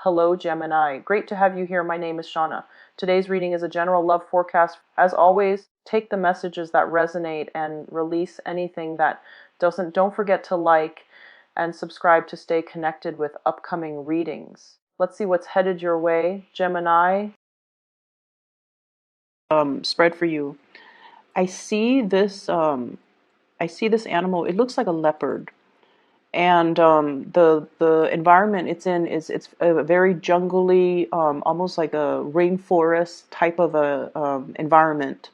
Hello, Gemini. Great to have you here. My name is Shauna. Today's reading is a general love forecast. As always, take the messages that resonate and release anything that doesn't. Don't forget to like and subscribe to stay connected with upcoming readings. Let's see what's headed your way, Gemini. Spread for you. I see this. I see this animal. It looks like a leopard, and the environment it's in is it's a very jungly, almost like a rainforest type of a environment.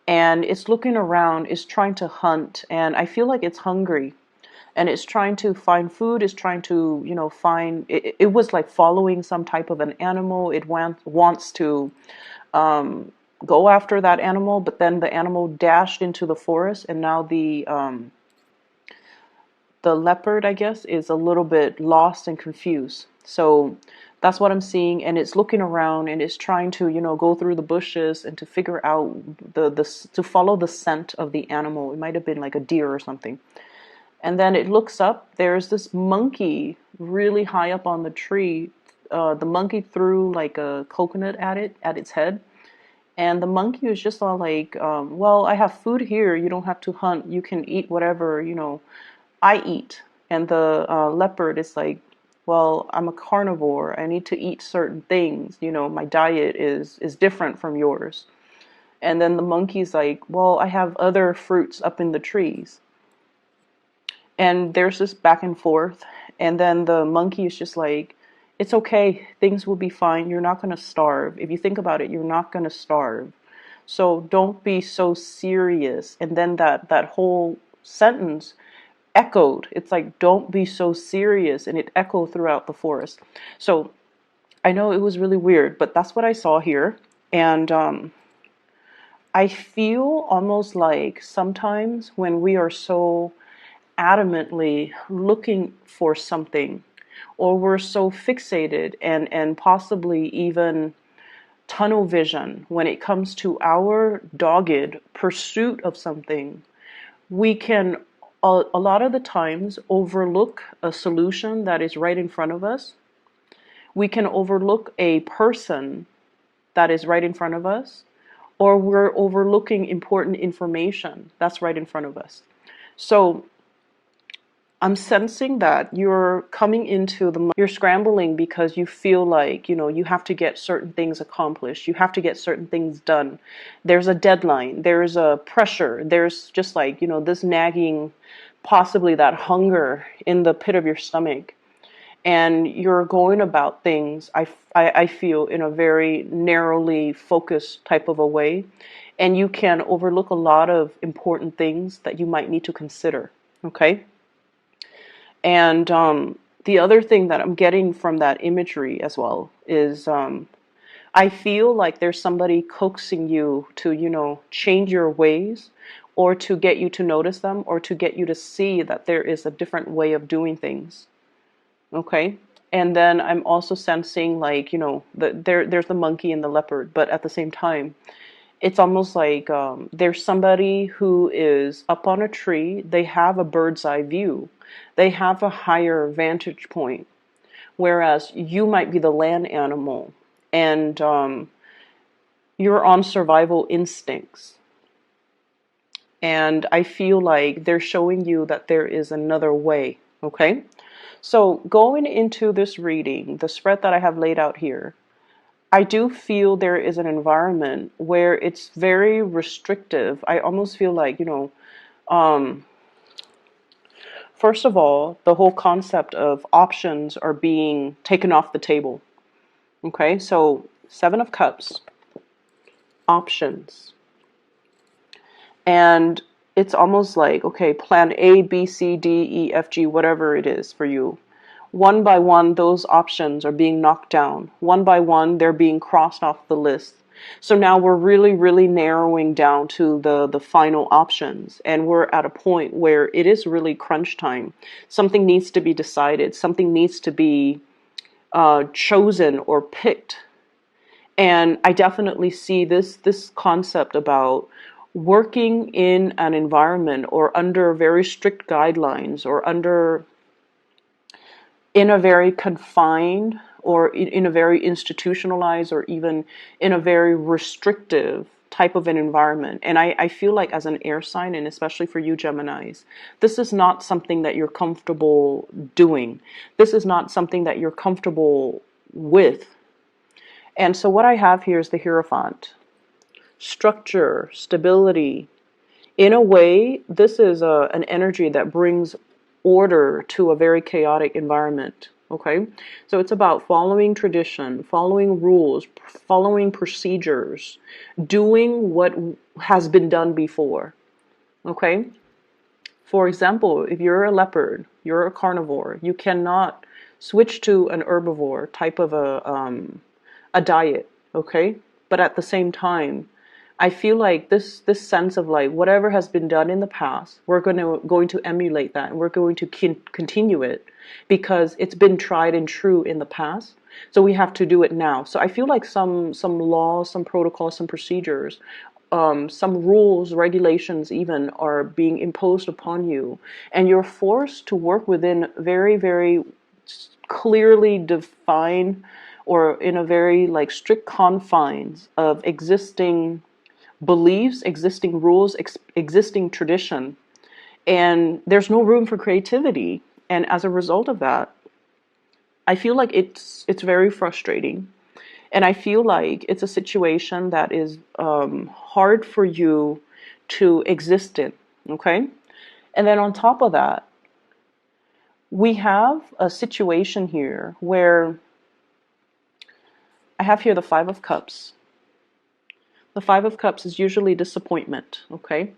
And it's looking around. It's trying to hunt, and I feel like it's hungry, and it's trying to find food. It's trying to find. It was like following some type of an animal. It wants to um, go after that animal, but then the animal dashed into the forest, and now the leopard, I guess, is a little bit lost and confused. So that's what I'm seeing, and it's looking around and it's trying to go through the bushes and to figure out to follow the scent of the animal. It might have been like a deer or something. And then it looks up. There's this monkey really high up on the tree. The monkey threw like a coconut at its head. And the monkey was just all like, well, I have food here. You don't have to hunt. You can eat whatever, I eat. And the leopard is like, well, I'm a carnivore. I need to eat certain things. My diet is different from yours. And then the monkey's like, well, I have other fruits up in the trees. And there's this back and forth. And then the monkey is just like, it's okay. Things will be fine. You're not going to starve. If you think about it, you're not going to starve. So don't be so serious. And then that whole sentence echoed. It's like, don't be so serious. And it echoed throughout the forest. So I know it was really weird, but that's what I saw here. And I feel almost like sometimes when we are so adamantly looking for something, or we're so fixated and possibly even tunnel vision when it comes to our dogged pursuit of something, we can a lot of the times overlook a solution that is right in front of us. We can overlook a person that is right in front of us, or we're overlooking important information that's right in front of us. So I'm sensing that you're scrambling because you feel like, you have to get certain things accomplished. You have to get certain things done. There's a deadline. There's a pressure. There's just like, this nagging, possibly that hunger in the pit of your stomach. And you're going about things, I feel, in a very narrowly focused type of a way. And you can overlook a lot of important things that you might need to consider. Okay? And the other thing that I'm getting from that imagery as well is I feel like there's somebody coaxing you to, change your ways, or to get you to notice them, or to get you to see that there is a different way of doing things. Okay? And then I'm also sensing like, there's the monkey and the leopard, but at the same time, it's almost like there's somebody who is up on a tree. They have a bird's eye view. They have a higher vantage point, whereas you might be the land animal, and you're on survival instincts. And I feel like they're showing you that there is another way. Okay? So going into this reading, the spread that I have laid out here, I do feel there is an environment where it's very restrictive. I almost feel like, um, first of all, the whole concept of options are being taken off the table. Okay, so Seven of Cups, options. And it's almost like, okay, plan A, B, C, D, E, F, G, whatever it is for you. One by one, those options are being knocked down. One by one, they're being crossed off the list. So now we're really, really narrowing down to the final options. And we're at a point where it is really crunch time. Something needs to be decided. Something needs to be chosen or picked. And I definitely see this concept about working in an environment or under very strict guidelines, or in a very confined or in a very institutionalized or even in a very restrictive type of an environment. And I feel like as an air sign, and especially for you Geminis, this is not something that you're comfortable doing. This is not something that you're comfortable with. And so what I have here is the Hierophant. Structure, stability. In a way, this is an energy that brings order to a very chaotic environment. Okay, so it's about following tradition, following rules, following procedures, doing what has been done before. Okay, for example, if you're a leopard, you're a carnivore, you cannot switch to an herbivore type of a diet. Okay, but at the same time, I feel like this sense of like whatever has been done in the past, we're going to emulate that, and we're going to continue it because it's been tried and true in the past. So we have to do it now. So I feel like some laws, some protocols, some procedures, some rules, regulations even are being imposed upon you, and you're forced to work within very, very clearly defined or in a very like strict confines of existing beliefs, existing rules, existing tradition, and there's no room for creativity. And as a result of that, I feel like it's very frustrating, and I feel like it's a situation that is hard for you to exist in. Okay, and then on top of that, we have a situation here where I have here the Five of Cups. The Five of Cups is usually disappointment, okay?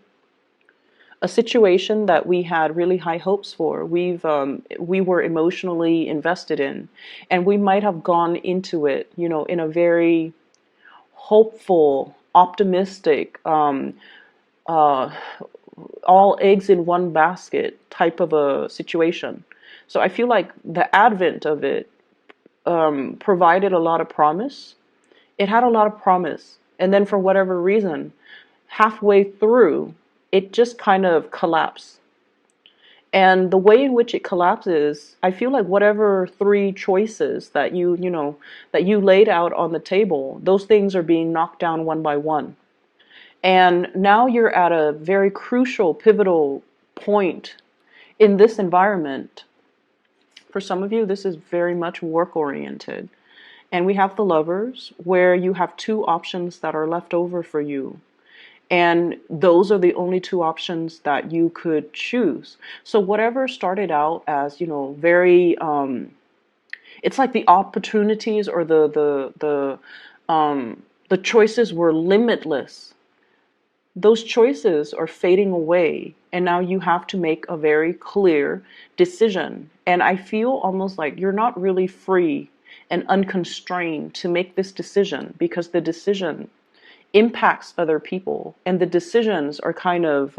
A situation that we had really high hopes for, we were emotionally invested in, and we might have gone into it, you know, in a very hopeful, optimistic, all eggs in one basket type of a situation. So I feel like the advent of it provided a lot of promise. It had a lot of promise. And then for whatever reason, halfway through, it just kind of collapsed. And the way in which it collapses, I feel like whatever three choices that that you laid out on the table, those things are being knocked down one by one. And now you're at a very crucial, pivotal point in this environment. For some of you, this is very much work oriented. And we have the Lovers, where you have two options that are left over for you. And those are the only two options that you could choose. So whatever started out as, very, it's like the opportunities or the choices were limitless. Those choices are fading away, and now you have to make a very clear decision. And I feel almost like you're not really free and unconstrained to make this decision, because the decision impacts other people, and the decisions are kind of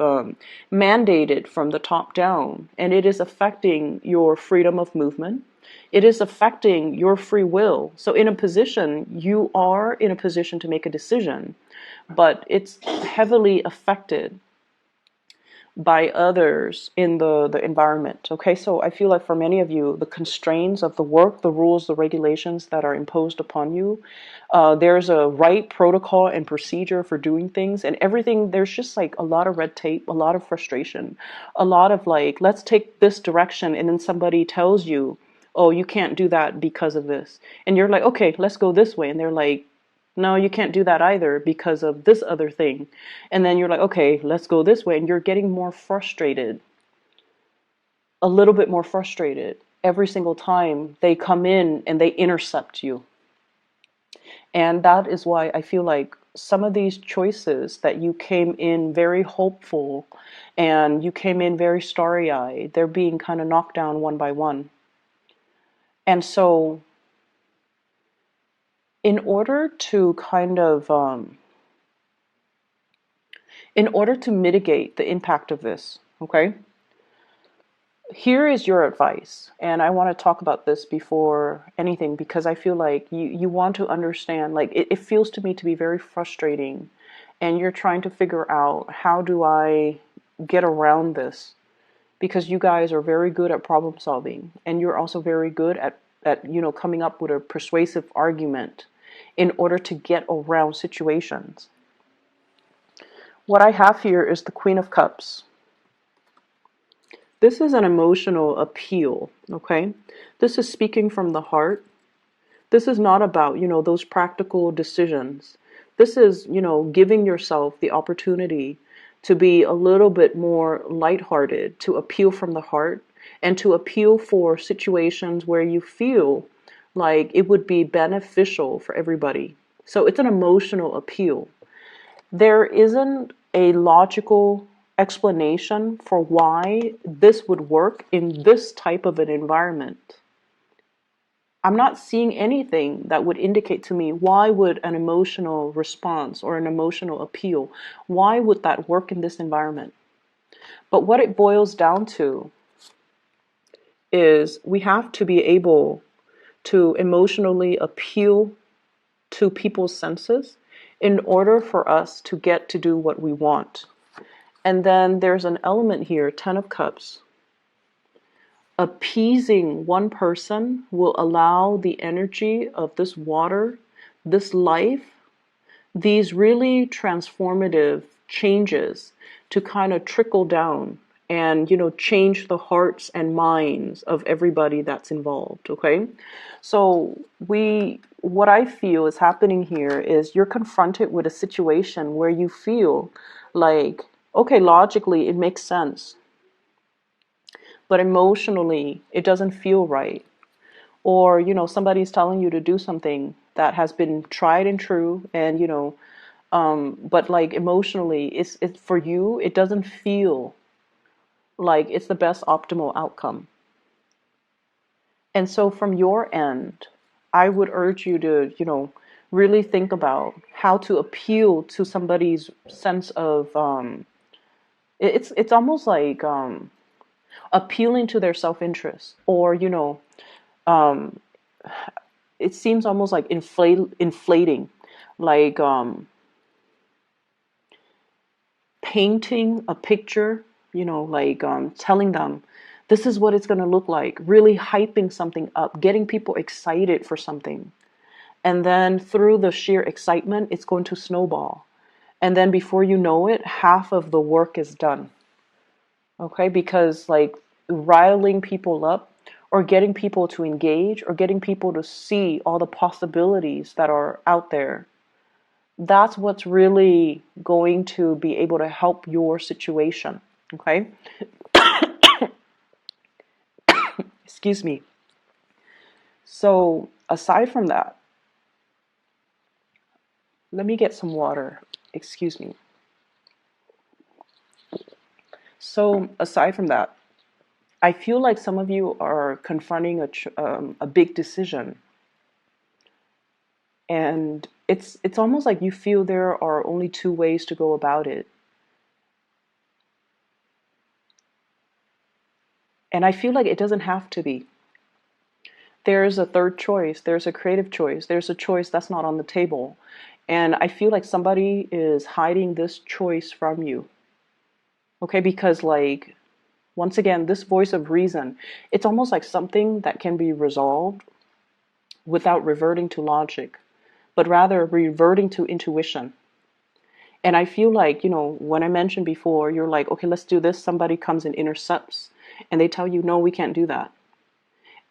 mandated from the top down, and it is affecting your freedom of movement. It is affecting your free will. So you are in a position to make a decision, but it's heavily affected by others in the environment. Okay, so I feel like for many of you, the constraints of the work, the rules, the regulations that are imposed upon you, there's a right protocol and procedure for doing things, and everything, there's just like a lot of red tape, a lot of frustration, a lot of like, let's take this direction, and then somebody tells you, oh, you can't do that because of this. And you're like, okay, let's go this way. And they're like, no, you can't do that either because of this other thing. And then you're like, okay, let's go this way. And you're getting more frustrated, a little bit more frustrated every single time they come in and they intercept you. And that is why I feel like some of these choices that you came in very hopeful and you came in very starry-eyed, they're being kind of knocked down one by one. And so in order to mitigate the impact of this, okay, here is your advice. And I want to talk about this before anything, because I feel like you want to understand, like it feels to me to be very frustrating, and you're trying to figure out, how do I get around this? Because you guys are very good at problem solving, and you're also very good at at, coming up with a persuasive argument in order to get around situations. What I have here is the Queen of Cups. This is an emotional appeal, okay? This is speaking from the heart. This is not about, those practical decisions. This is, giving yourself the opportunity to be a little bit more lighthearted, to appeal from the heart, and to appeal for situations where you feel like it would be beneficial for everybody. So it's an emotional appeal. There isn't a logical explanation for why this would work in this type of an environment. I'm not seeing anything that would indicate to me why would an emotional response or an emotional appeal, why would that work in this environment? But what it boils down to is we have to be able to emotionally appeal to people's senses in order for us to get to do what we want. And then there's an element here, 10 of Cups. Appeasing one person will allow the energy of this water, this life, these really transformative changes to kind of trickle down and, change the hearts and minds of everybody that's involved, okay? So what I feel is happening here is you're confronted with a situation where you feel like, okay, logically it makes sense, but emotionally it doesn't feel right. Or, somebody's telling you to do something that has been tried and true, and, but like emotionally, it's for you, it doesn't feel like it's the best optimal outcome. And so from your end, I would urge you to, really think about how to appeal to somebody's sense of, it's almost like appealing to their self-interest, or, um, it seems almost like inflating, like painting a picture, like telling them this is what it's going to look like, really hyping something up, getting people excited for something. And then through the sheer excitement, it's going to snowball. And then before you know it, half of the work is done. Okay, because like riling people up or getting people to engage or getting people to see all the possibilities that are out there, that's what's really going to be able to help your situation. Okay, excuse me. So aside from that, let me get some water. Excuse me. So aside from that, I feel like some of you are confronting a big decision, and it's almost like you feel there are only two ways to go about it. And I feel like it doesn't have to be. There's a third choice. There's a creative choice. There's a choice that's not on the table. And I feel like somebody is hiding this choice from you. Okay, because like, once again, this voice of reason, it's almost like something that can be resolved without reverting to logic, but rather reverting to intuition. And I feel like, when I mentioned before, you're like, okay, let's do this. Somebody comes and intercepts and they tell you, no, we can't do that.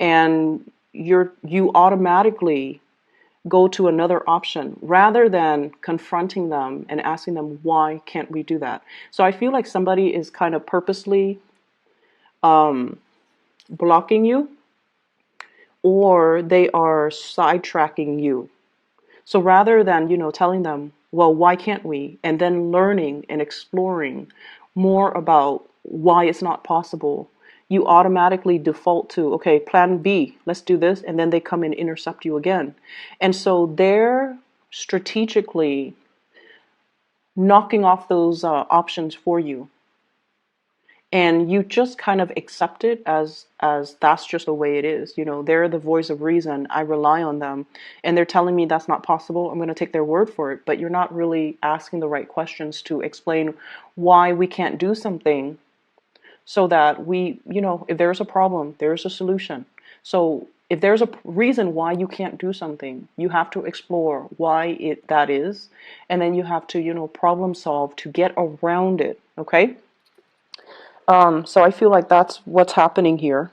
And you automatically go to another option rather than confronting them and asking them, why can't we do that? So I feel like somebody is kind of purposely blocking you, or they are sidetracking you. So rather than, telling them, well, why can't we? And then learning and exploring more about why it's not possible, you automatically default to, okay, plan B, let's do this. And then they come and intercept you again. And so they're strategically knocking off those options for you. And you just kind of accept it as that's just the way it is. They're the voice of reason. I rely on them, and they're telling me that's not possible. I'm going to take their word for it. But you're not really asking the right questions to explain why we can't do something, so that we, if there's a problem, there's a solution. So If there's a reason why you can't do something, you have to explore why that is, and then you have to, problem solve to get around it. Okay. So I feel like that's what's happening here.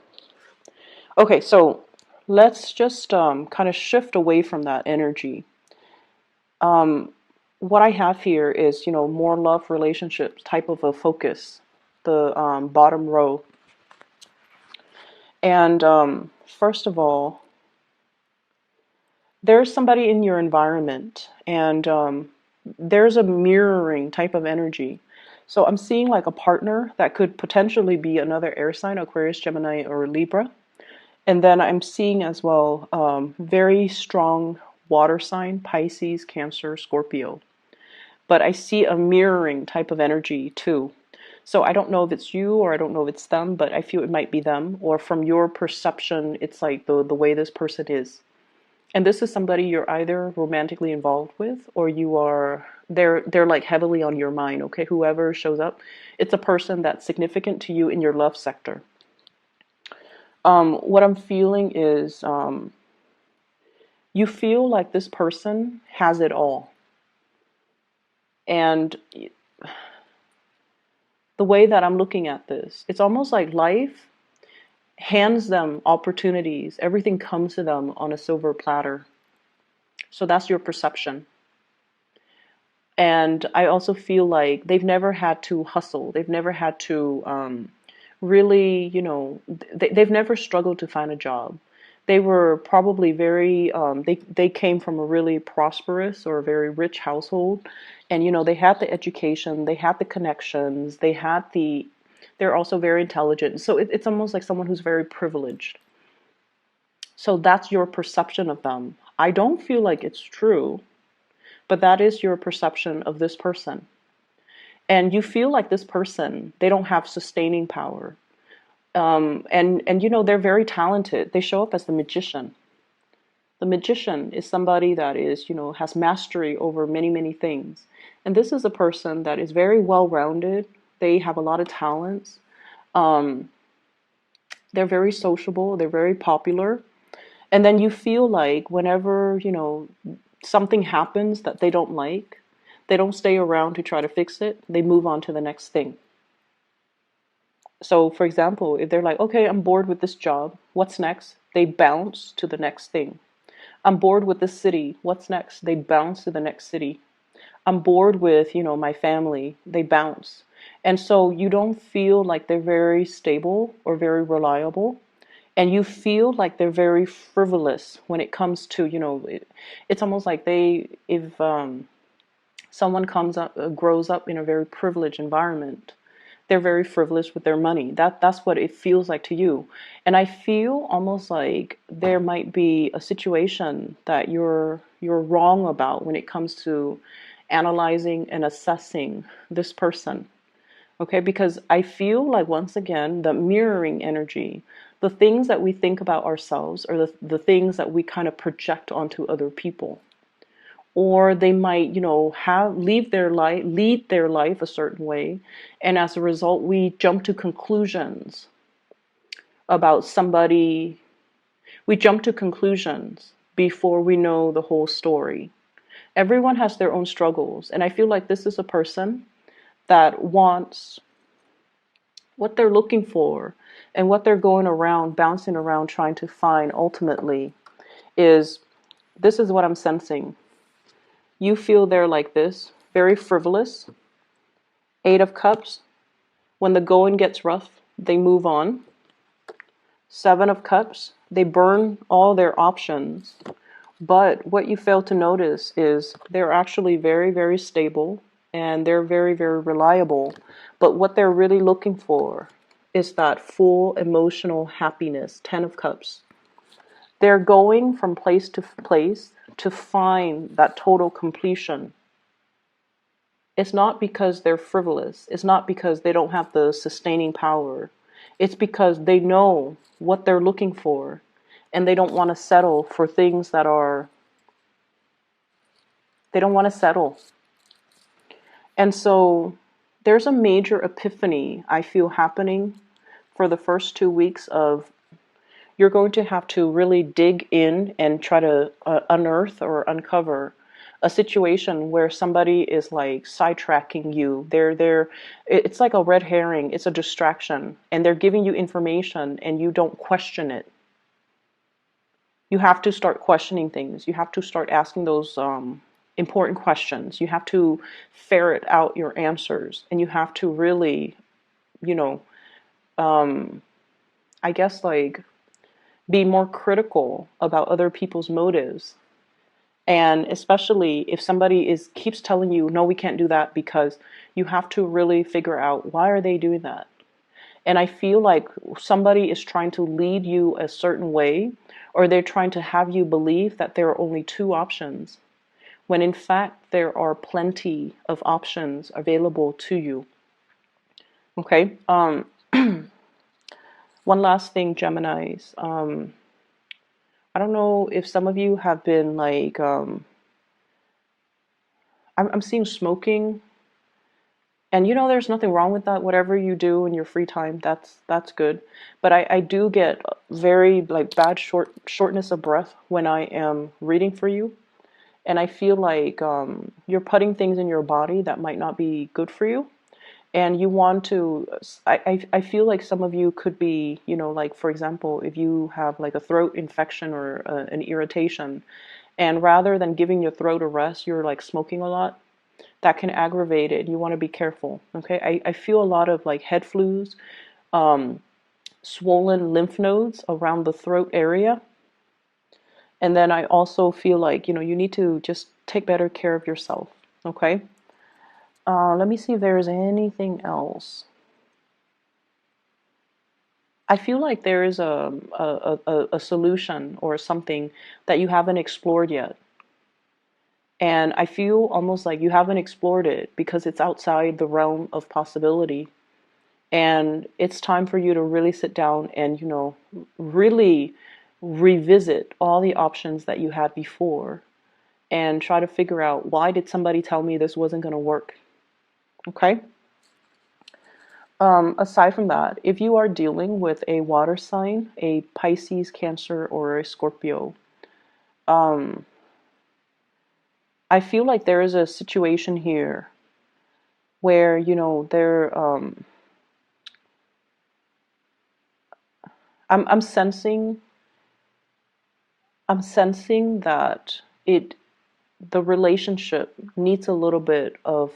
Okay, so let's just kind of shift away from that energy. What I have here is, more love relationships type of a focus, the bottom row. And first of all, there's somebody in your environment, and there's a mirroring type of energy. So I'm seeing like a partner that could potentially be another air sign, Aquarius, Gemini, or Libra. And then I'm seeing as well very strong water sign, Pisces, Cancer, Scorpio. But I see a mirroring type of energy too. So I don't know if it's you or I don't know if it's them, but I feel it might be them. Or from your perception, it's like the way this person is. And this is somebody you're either romantically involved with, or they're like heavily on your mind. Okay, whoever shows up, it's a person that's significant to you in your love sector. What I'm feeling is you feel like this person has it all. And the way that I'm looking at this, it's almost like life hands them opportunities. Everything comes to them on a silver platter. So that's your perception. And I also feel like they've never had to hustle. They've never had to really, they've never struggled to find a job. They were probably they came from a really prosperous or a very rich household. And, they had the education, they had the connections, they're also very intelligent. So it's almost like someone who's very privileged. So that's your perception of them. I don't feel like it's true, but that is your perception of this person. And you feel like this person, they don't have sustaining power. And they're very talented. They show up as the magician. The magician is somebody that is, has mastery over many, many things. And this is a person that is very well-rounded. They have a lot of talents. They're very sociable. They're very popular. And then you feel like whenever, something happens that they don't like, they don't stay around to try to fix it. They move on to the next thing. So, for example, if they're like, okay, I'm bored with this job, what's next? They bounce to the next thing. I'm bored with this city, what's next? They bounce to the next city. I'm bored with, my family, they bounce. And so you don't feel like they're very stable or very reliable. And you feel like they're very frivolous when it comes to, it's almost like if someone grows up in a very privileged environment, they're very frivolous with their money. That's what it feels like to you. And I feel almost like there might be a situation that you're wrong about when it comes to analyzing and assessing this person. Okay, because I feel like, once again, the mirroring energy, the things that we think about ourselves are the things that we kind of project onto other people. Or they might, lead their life a certain way, and as a result, we jump to conclusions about somebody. We jump to conclusions before we know the whole story. Everyone has their own struggles, and I feel like this is a person that wants what they're looking for, and what they're going around, bouncing around, trying to find ultimately is, this is what I'm sensing. You feel they're like this, very frivolous. 8 of Cups. When the going gets rough, they move on. 7 of Cups. They burn all their options. But what you fail to notice is they're actually very, very stable. And they're very, very reliable. But what they're really looking for is that full emotional happiness. 10 of Cups. They're going from place to place to find that total completion. It's not because they're frivolous. It's not because they don't have the sustaining power. It's because they know what they're looking for, and they don't want to settle for things that are, they don't want to settle. And so there's a major epiphany I feel happening for the first 2 weeks of you're going to have to really dig in and try to unearth or uncover a situation where somebody is like sidetracking you. It's like a red herring. It's a distraction, and they're giving you information and you don't question it. You have to start questioning things. You have to start asking those important questions. You have to ferret out your answers, and you have to really, you know, um, I guess like be more critical about other people's motives. And especially if somebody is keeps telling you, no, we can't do that, because you have to really figure out why are they doing that. And I feel like somebody is trying to lead you a certain way, or they're trying to have you believe that there are only two options, when in fact there are plenty of options available to you. Okay. One last thing, Geminis. I don't know if some of you have been like, I'm seeing smoking, and there's nothing wrong with that. Whatever you do in your free time, that's good. But I do get very like bad shortness of breath when I am reading for you, and I feel like you're putting things in your body that might not be good for you, and you want to. I feel like some of you could be, like for example, if you have like a throat infection or an irritation, and rather than giving your throat a rest, you're like smoking a lot. That can aggravate it. You want to be careful. Okay. I feel a lot of like head flus, swollen lymph nodes around the throat area. And then I also feel like, you need to just take better care of yourself. Okay. Let me see if there's anything else. I feel like there is a solution or something that you haven't explored yet. And I feel almost like you haven't explored it because it's outside the realm of possibility. And it's time for you to really sit down and, really revisit all the options that you had before and try to figure out, why did somebody tell me this wasn't going to work? Okay. Aside from that, if you are dealing with a water sign, a Pisces, Cancer, or a Scorpio, I feel like there is a situation here where, I'm sensing that the relationship needs a little bit of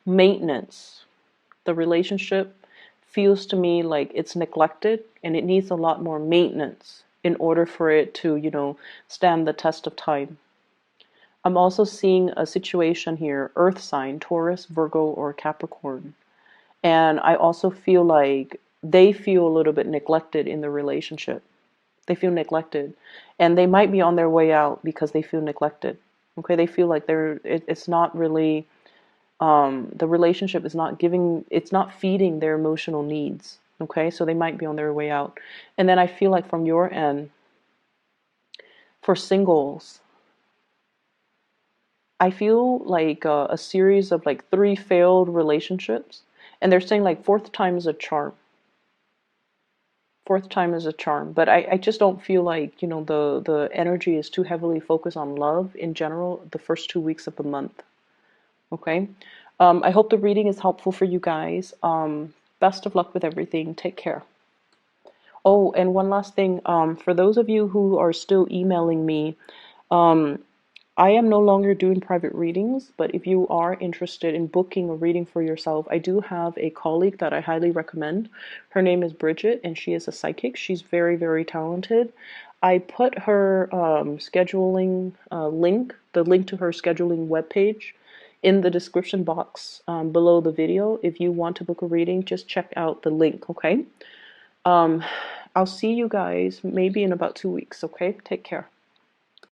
maintenance. The relationship feels to me like it's neglected, and it needs a lot more maintenance in order for it to, stand the test of time. I'm also seeing a situation here, earth sign, Taurus, Virgo, or Capricorn. And I also feel like they feel a little bit neglected in the relationship. They feel neglected, and they might be on their way out because they feel neglected. Okay, they feel like it's not really, the relationship is not it's not feeding their emotional needs. Okay, so they might be on their way out. And then I feel like from your end, for singles, I feel like a series of like 3 failed relationships, and they're saying like fourth time is a charm. Fourth time is a charm, but I just don't feel like, the energy is too heavily focused on love in general the first 2 weeks of the month. Okay. I hope the reading is helpful for you guys. Best of luck with everything. Take care. Oh, and one last thing. For those of you who are still emailing me, I am no longer doing private readings, but if you are interested in booking a reading for yourself, I do have a colleague that I highly recommend. Her name is Bridget, and she is a psychic. She's very, very talented. I put her scheduling link, the link to her scheduling webpage, in the description box below the video. If you want to book a reading, just check out the link, okay? I'll see you guys maybe in about 2 weeks, okay? Take care.